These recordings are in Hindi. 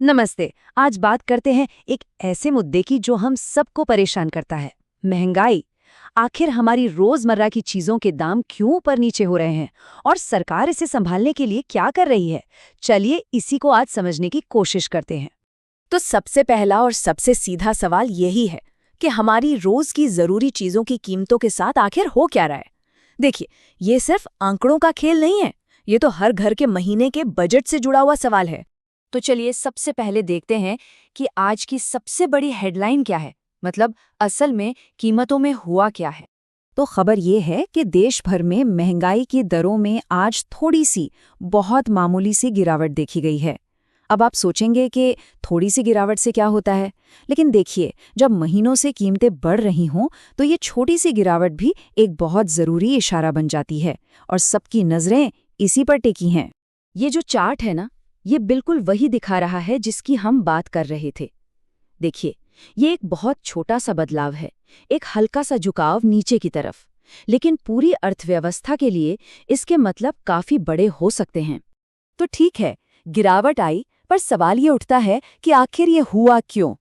नमस्ते। आज बात करते हैं एक ऐसे मुद्दे की जो हम सबको परेशान करता है, महंगाई। आखिर हमारी रोजमर्रा की चीजों के दाम क्यों ऊपर नीचे हो रहे हैं और सरकार इसे संभालने के लिए क्या कर रही है? चलिए इसी को आज समझने की कोशिश करते हैं। तो सबसे पहला और सबसे सीधा सवाल यही है कि हमारी रोज की जरूरी चीजों की कीमतों के साथ आखिर हो क्या रहा है। देखिए, ये सिर्फ आंकड़ों का खेल नहीं है, ये तो हर घर के महीने के बजट से जुड़ा हुआ सवाल है। तो चलिए सबसे पहले देखते हैं कि आज की सबसे बड़ी हेडलाइन क्या है, मतलब असल में कीमतों में हुआ क्या है। तो खबर ये है कि देश भर में महंगाई की दरों में आज थोड़ी सी, बहुत मामूली सी गिरावट देखी गई है। अब आप सोचेंगे कि थोड़ी सी गिरावट से क्या होता है, लेकिन देखिए, जब महीनों से कीमतें बढ़ रही हों तो ये छोटी सी गिरावट भी एक बहुत ज़रूरी इशारा बन जाती है और सबकी नज़रें इसी पर टिकी हैं। ये जो चार्ट है ना, ये बिल्कुल वही दिखा रहा है जिसकी हम बात कर रहे थे। देखिए, ये एक बहुत छोटा सा बदलाव है, एक हल्का सा झुकाव नीचे की तरफ, लेकिन पूरी अर्थव्यवस्था के लिए इसके मतलब काफी बड़े हो सकते हैं। तो ठीक है, गिरावट आई, पर सवाल ये उठता है कि आखिर ये हुआ क्यों?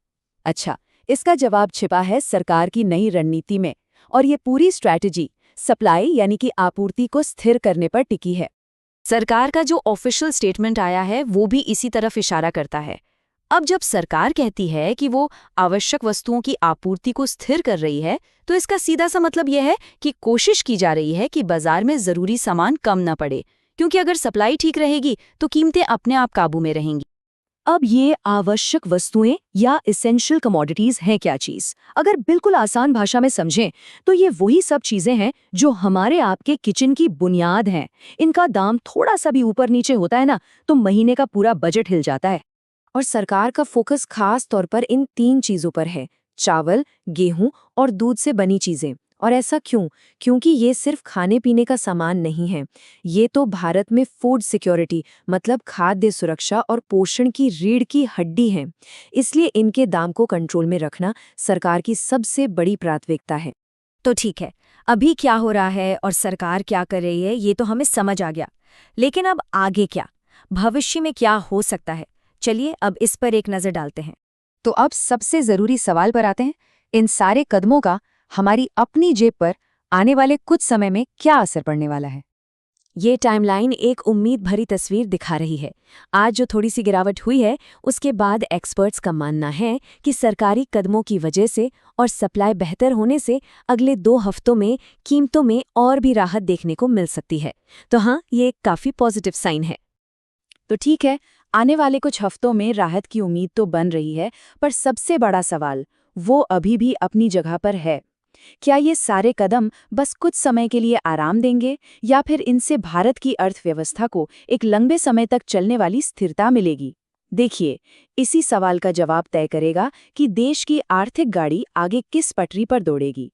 अच्छा, इसका जवाब छिपा है सरकार की नई रणनीति में, और ये पूरी स्ट्रैटेजी सप्लाई यानी कि आपूर्ति को स्थिर करने पर टिकी है। सरकार का जो ऑफिशियल स्टेटमेंट आया है वो भी इसी तरफ इशारा करता है। अब जब सरकार कहती है कि वो आवश्यक वस्तुओं की आपूर्ति को स्थिर कर रही है, तो इसका सीधा सा मतलब यह है कि कोशिश की जा रही है कि बाजार में जरूरी सामान कम न पड़े, क्योंकि अगर सप्लाई ठीक रहेगी तो कीमतें अपने आप काबू में रहेंगी। अब ये आवश्यक वस्तुएं या इसेंशियल कमोडिटीज हैं क्या चीज? अगर बिल्कुल आसान भाषा में समझें तो ये वही सब चीजें हैं जो हमारे आपके किचन की बुनियाद हैं। इनका दाम थोड़ा सा भी ऊपर नीचे होता है ना, तो महीने का पूरा बजट हिल जाता है। और सरकार का फोकस खास तौर पर इन 3 चीजों पर है: चावल, गेहूं और दूध से बनी चीजें। और ऐसा क्यों? क्योंकि ये सिर्फ खाने पीने का सामान नहीं है, ये तो भारत में फूड सिक्योरिटी, मतलब खाद्य सुरक्षा और पोषण की रीढ़ की हड्डी है। इसलिए इनके दाम को कंट्रोल में रखना सरकार की सबसे बड़ी प्राथमिकता है। तो ठीक है, अभी क्या हो रहा है और सरकार क्या कर रही है ये तो हमें समझ आ गया, लेकिन अब आगे क्या? भविष्य में क्या हो सकता है? चलिए अब इस पर एक नज़र डालते हैं। तो अब सबसे जरूरी सवाल पर आते हैं, इन सारे कदमों का हमारी अपनी जेब पर आने वाले कुछ समय में क्या असर पड़ने वाला है? ये टाइमलाइन एक उम्मीद भरी तस्वीर दिखा रही है। आज जो थोड़ी सी गिरावट हुई है, उसके बाद एक्सपर्ट्स का मानना है कि सरकारी कदमों की वजह से और सप्लाई बेहतर होने से अगले 2 हफ्तों में कीमतों में और भी राहत देखने को मिल सकती है। तो हाँ, ये एक काफ़ी पॉजिटिव साइन है। तो ठीक है, आने वाले कुछ हफ्तों में राहत की उम्मीद तो बन रही है, पर सबसे बड़ा सवाल वो अभी भी अपनी जगह पर है। क्या ये सारे कदम बस कुछ समय के लिए आराम देंगे, या फिर इनसे भारत की अर्थव्यवस्था को एक लंबे समय तक चलने वाली स्थिरता मिलेगी? देखिए, इसी सवाल का जवाब तय करेगा कि देश की आर्थिक गाड़ी आगे किस पटरी पर दौड़ेगी।